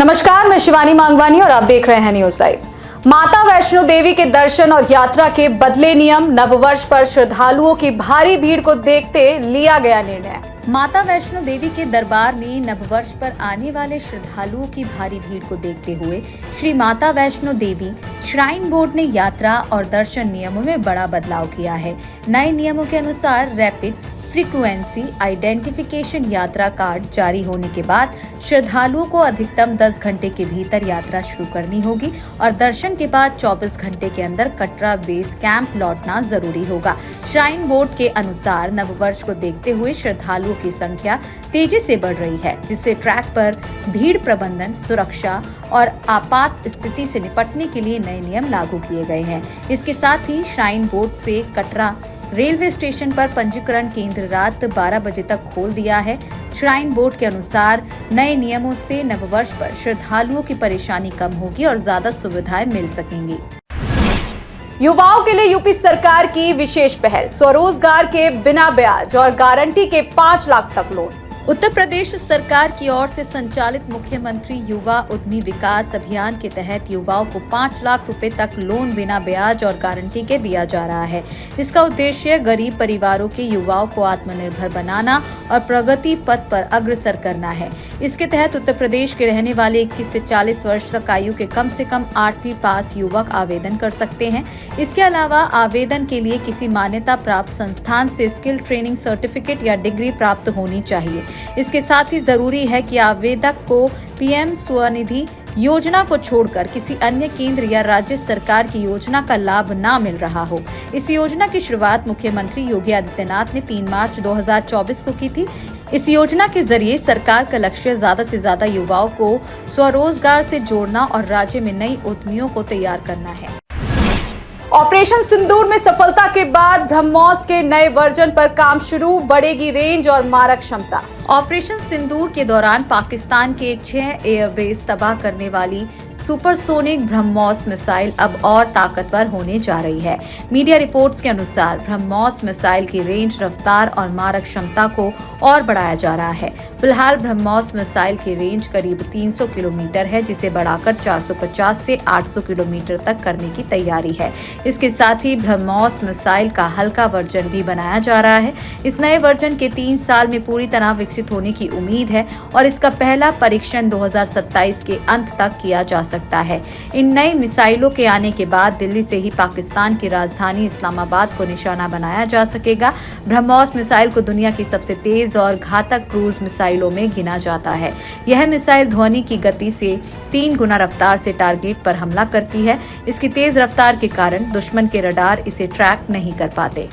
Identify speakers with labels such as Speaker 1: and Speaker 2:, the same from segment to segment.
Speaker 1: नमस्कार, मैं शिवानी मांगवानी और आप देख रहे हैं न्यूज लाइव। माता वैष्णो देवी के दर्शन और यात्रा के बदले नियम, नववर्ष पर श्रद्धालुओं की भारी भीड़ को देखते लिया गया निर्णय। माता वैष्णो देवी के दरबार में नववर्ष पर आने वाले श्रद्धालुओं की भारी भीड़ को देखते हुए श्री माता वैष्णो देवी श्राइन बोर्ड ने यात्रा और दर्शन नियमों में बड़ा बदलाव किया है। नए नियमों के अनुसार रैपिड फ्रीक्वेंसी आइडेंटिफिकेशन यात्रा कार्ड जारी होने के बाद श्रद्धालुओं को अधिकतम 10 घंटे के भीतर यात्रा शुरू करनी होगी और दर्शन के बाद 24 घंटे के अंदर कटरा बेस कैंप लौटना जरूरी होगा। श्राइन बोर्ड के अनुसार नववर्ष को देखते हुए श्रद्धालुओं की संख्या तेजी से बढ़ रही है, जिससे ट्रैक पर भीड़ प्रबंधन, सुरक्षा और आपात स्थिति से निपटने के लिए नए नियम लागू किए गए हैं। इसके साथ ही श्राइन बोर्ड से कटरा रेलवे स्टेशन पर पंजीकरण केंद्र रात 12 बजे तक खोल दिया है। श्राइन बोर्ड के अनुसार नए नियमों से नववर्ष पर श्रद्धालुओं की परेशानी कम होगी और ज्यादा सुविधाएं मिल सकेंगी। युवाओं के लिए यूपी सरकार की विशेष पहल, स्वरोजगार के बिना ब्याज और गारंटी के 5 लाख तक लोन। उत्तर प्रदेश सरकार की ओर से संचालित मुख्यमंत्री युवा उद्यमी विकास अभियान के तहत युवाओं को 5 लाख रुपए तक लोन बिना ब्याज और गारंटी के दिया जा रहा है। इसका उद्देश्य गरीब परिवारों के युवाओं को आत्मनिर्भर बनाना और प्रगति पथ पर अग्रसर करना है। इसके तहत उत्तर प्रदेश के रहने वाले 21 से 40 वर्ष तक आयु के कम से कम 8वीं पास युवक आवेदन कर सकते हैं। इसके अलावा आवेदन के लिए किसी मान्यता प्राप्त संस्थान से स्किल ट्रेनिंग सर्टिफिकेट या डिग्री प्राप्त होनी चाहिए। इसके साथ ही जरूरी है कि आवेदक को पीएम स्वनिधि योजना को छोड़कर किसी अन्य केंद्र या राज्य सरकार की योजना का लाभ ना मिल रहा हो। इस योजना की शुरुआत मुख्यमंत्री योगी आदित्यनाथ ने 3 मार्च 2024 को की थी। इस योजना के जरिए सरकार का लक्ष्य ज्यादा से ज्यादा युवाओं को स्वरोजगार से जोड़ना और राज्य में नई उद्यमियों को तैयार करना है। ऑपरेशन सिंदूर में सफलता के बाद ब्रह्मोस के नए वर्जन पर काम शुरू, बढ़ेगी रेंज और मारक क्षमता। ऑपरेशन सिंदूर के दौरान पाकिस्तान के 6 एयरबेस तबाह करने वाली सुपरसोनिक ब्रह्मोस मिसाइल अब और ताकतवर होने जा रही है। मीडिया रिपोर्ट्स के अनुसार ब्रह्मोस मिसाइल की रेंज, रफ्तार और मारक क्षमता को और बढ़ाया जा रहा है। फिलहाल ब्रह्मोस मिसाइल की रेंज करीब 300 किलोमीटर है, जिसे बढ़ाकर 450 से 800 किलोमीटर तक करने की तैयारी है। इसके साथ ही ब्रह्मोस मिसाइल का हल्का वर्जन भी बनाया जा रहा है। इस नए वर्जन के 3 साल में पूरी तरह विकसित होने की उम्मीद है और इसका पहला परीक्षण 2027 के अंत तक किया जा सकता है। इन नई मिसाइलों के आने के बाद दिल्ली से ही पाकिस्तान की राजधानी इस्लामाबाद को निशाना बनाया जा सकेगा। ब्रह्मोस मिसाइल को दुनिया की सबसे तेज और घातक क्रूज मिसाइलों में गिना जाता है। यह मिसाइल ध्वनि की गति से 3 गुना रफ्तार से टारगेट पर हमला करती है। इसकी तेज रफ्तार के कारण दुश्मन के रडार इसे ट्रैक नहीं कर पाते।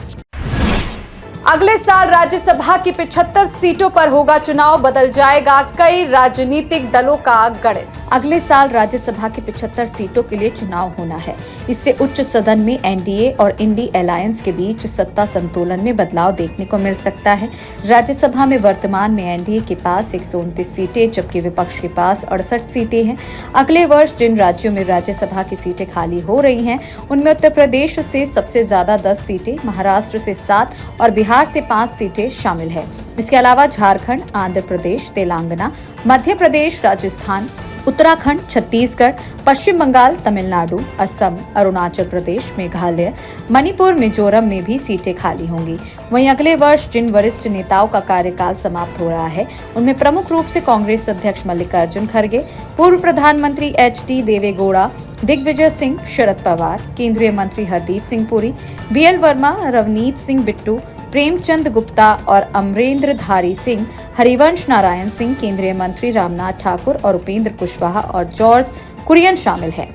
Speaker 1: अगले साल राज्यसभा की 75 सीटों पर होगा चुनाव, बदल जाएगा कई राजनीतिक दलों का गणित। अगले साल राज्यसभा की 75 सीटों के लिए चुनाव होना है। इससे उच्च सदन में एनडीए और इंडी अलायंस के बीच सत्ता संतुलन में बदलाव देखने को मिल सकता है। राज्यसभा में वर्तमान में एनडीए के पास 129 सीटें, जबकि विपक्ष के पास 68 सीटें हैं। अगले वर्ष जिन राज्यों में राज्यसभा की सीटें खाली हो रही हैं, उनमें उत्तर प्रदेश से सबसे ज्यादा 10 सीटें, महाराष्ट्र से 7 और बिहार से 5 सीटें शामिल है। इसके अलावा झारखंड, आंध्र प्रदेश, तेलंगाना, मध्य प्रदेश, राजस्थान, उत्तराखंड, छत्तीसगढ़, पश्चिम बंगाल, तमिलनाडु, असम, अरुणाचल प्रदेश, मेघालय, मणिपुर, मिजोरम में भी सीटें खाली होंगी। वहीं अगले वर्ष जिन वरिष्ठ नेताओं का कार्यकाल समाप्त हो रहा है, उनमें प्रमुख रूप से कांग्रेस अध्यक्ष मल्लिकार्जुन खड़गे, पूर्व प्रधानमंत्री एच.डी. देवेगौड़ा, दिग्विजय सिंह, शरद पवार, केंद्रीय मंत्री हरदीप सिंह पुरी, बीएल वर्मा, रवनीत सिंह बिट्टू, प्रेमचंद गुप्ता और अमरेंद्रधारी सिंह, हरिवंश नारायण सिंह, केंद्रीय मंत्री रामनाथ ठाकुर और उपेंद्र कुशवाहा और जॉर्ज कुरियन शामिल हैं।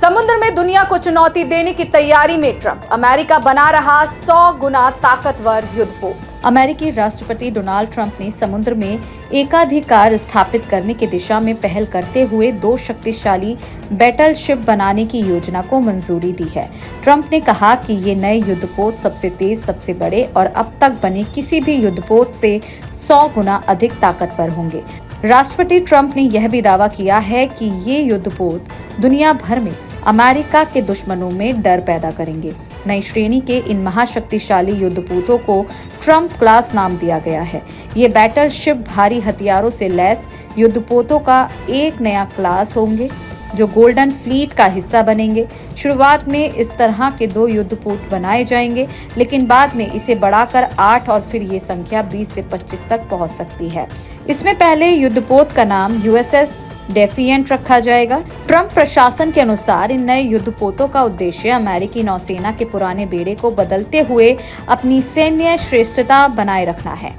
Speaker 1: समुद्र में दुनिया को चुनौती देने की तैयारी में ट्रंप, अमेरिका बना रहा 100 गुना ताकतवर युद्धपोत। अमेरिकी राष्ट्रपति डोनाल्ड ट्रंप ने समुद्र में एकाधिकार स्थापित करने की दिशा में पहल करते हुए 2 शक्तिशाली बैटलशिप बनाने की योजना को मंजूरी दी है। ट्रंप ने कहा कि ये नए युद्धपोत सबसे तेज, सबसे बड़े और अब तक बने किसी भी युद्धपोत से 100 गुना अधिक ताकतवर होंगे। राष्ट्रपति ट्रंप ने यह भी दावा किया है कि ये युद्धपोत दुनिया भर में अमेरिका के दुश्मनों में डर पैदा करेंगे। नई श्रेणी के इन महाशक्तिशाली युद्धपोतों को ट्रम्प क्लास नाम दिया गया है। ये बैटलशिप भारी हथियारों से लैस युद्धपोतों का एक नया क्लास होंगे जो गोल्डन फ्लीट का हिस्सा बनेंगे। शुरुआत में इस तरह के 2 युद्धपोत बनाए जाएंगे, लेकिन बाद में इसे बढ़ाकर 8 और फिर ये संख्या 20 से 25 तक पहुंच सकती है। इसमें पहले युद्धपोत का नाम USS डेफिएंट रखा जाएगा। ट्रम्प प्रशासन के अनुसार इन नए युद्धपोतों का उद्देश्य अमेरिकी नौसेना के पुराने बेड़े को बदलते हुए अपनी सैन्य श्रेष्ठता बनाए रखना है।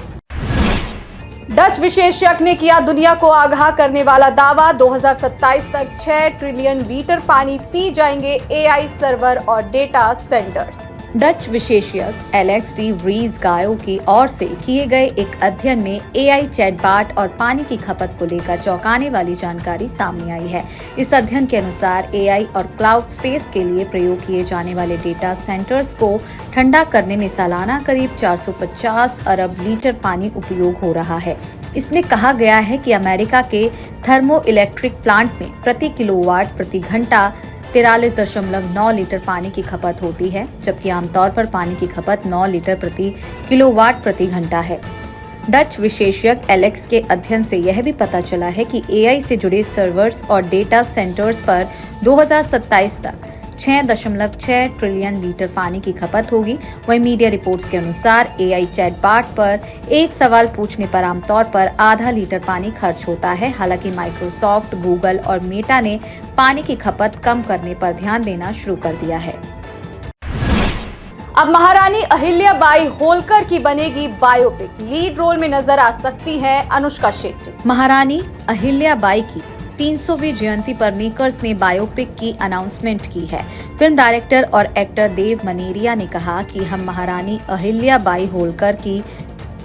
Speaker 1: डच विशेषज्ञ ने किया दुनिया को आगाह करने वाला दावा, 2027 तक 6 ट्रिलियन लीटर पानी पी जाएंगे AI सर्वर और डेटा सेंटर्स। डच विशेषज्ञ एलेक्स डी व्रीज गायो की ओर से किए गए एक अध्ययन में AI चैटबॉट और पानी की खपत को लेकर चौंकाने वाली जानकारी सामने आई है। इस अध्ययन के अनुसार AI और क्लाउड स्पेस के लिए प्रयोग किए जाने वाले डेटा सेंटर्स को ठंडा करने में सालाना करीब 450 अरब लीटर पानी उपयोग हो रहा है। इसमें कहा गया है कि अमेरिका के थर्मो इलेक्ट्रिक प्लांट में प्रति किलोवाट प्रति घंटा 43.9 लीटर पानी की खपत होती है, जबकि आमतौर पर पानी की खपत 9 लीटर प्रति किलोवाट प्रति घंटा है। डच विशेषज्ञ एलेक्स के अध्ययन से यह भी पता चला है कि AI से जुड़े सर्वर्स और डेटा सेंटर्स पर 2027 तक 6.6 ट्रिलियन लीटर पानी की खपत होगी। वहीं मीडिया रिपोर्ट्स के अनुसार AI चैटबॉट पर एक सवाल पूछने पर आमतौर पर आधा लीटर पानी खर्च होता है। हालांकि माइक्रोसॉफ्ट, गूगल और मेटा ने पानी की खपत कम करने पर ध्यान देना शुरू कर दिया है। अब महारानी अहिल्याबाई होलकर की बनेगी बायोपिक, लीड रोल में नजर आ सकती हैं अनुष्का शेट्टी। महारानी अहिल्याबाई की 300वीं जयंती पर मेकर्स ने बायोपिक की अनाउंसमेंट की है। फिल्म डायरेक्टर और एक्टर देव मनेरिया ने कहा कि हम महारानी अहिल्याबाई होलकर की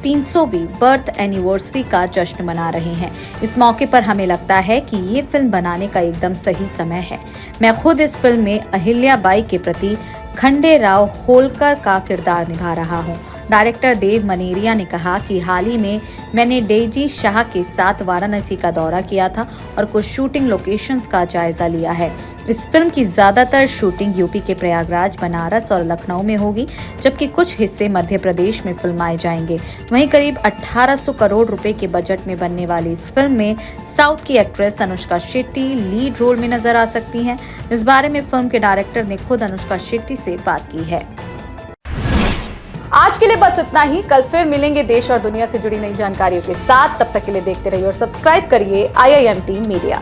Speaker 1: 300वीं बर्थ एनिवर्सरी का जश्न मना रहे हैं। इस मौके पर हमें लगता है कि ये फिल्म बनाने का एकदम सही समय है। मैं खुद इस फिल्म में अहिल्याबाई के प्रति खंडेराव होलकर का किरदार निभा रहा हूँ। डायरेक्टर देव मनेरिया ने कहा कि हाल ही में मैंने डेजी शाह के साथ वाराणसी का दौरा किया था और कुछ शूटिंग लोकेशंस का जायजा लिया है। इस फिल्म की ज्यादातर शूटिंग यूपी के प्रयागराज, बनारस और लखनऊ में होगी, जबकि कुछ हिस्से मध्य प्रदेश में फिल्माए जाएंगे। वहीं करीब 1800 करोड़ रुपए के बजट में बनने वाली इस फिल्म में साउथ की actress Anushka Shetty lead role में नजर आ सकती हैं। इस बारे में फिल्म के डायरेक्टर ने खुद अनुष्का शेट्टी से बात की है। आज के लिए बस इतना ही। कल फिर मिलेंगे देश और दुनिया से जुड़ी नई जानकारियों के साथ। तब तक के लिए देखते रहिए और सब्सक्राइब करिए IIMT मीडिया।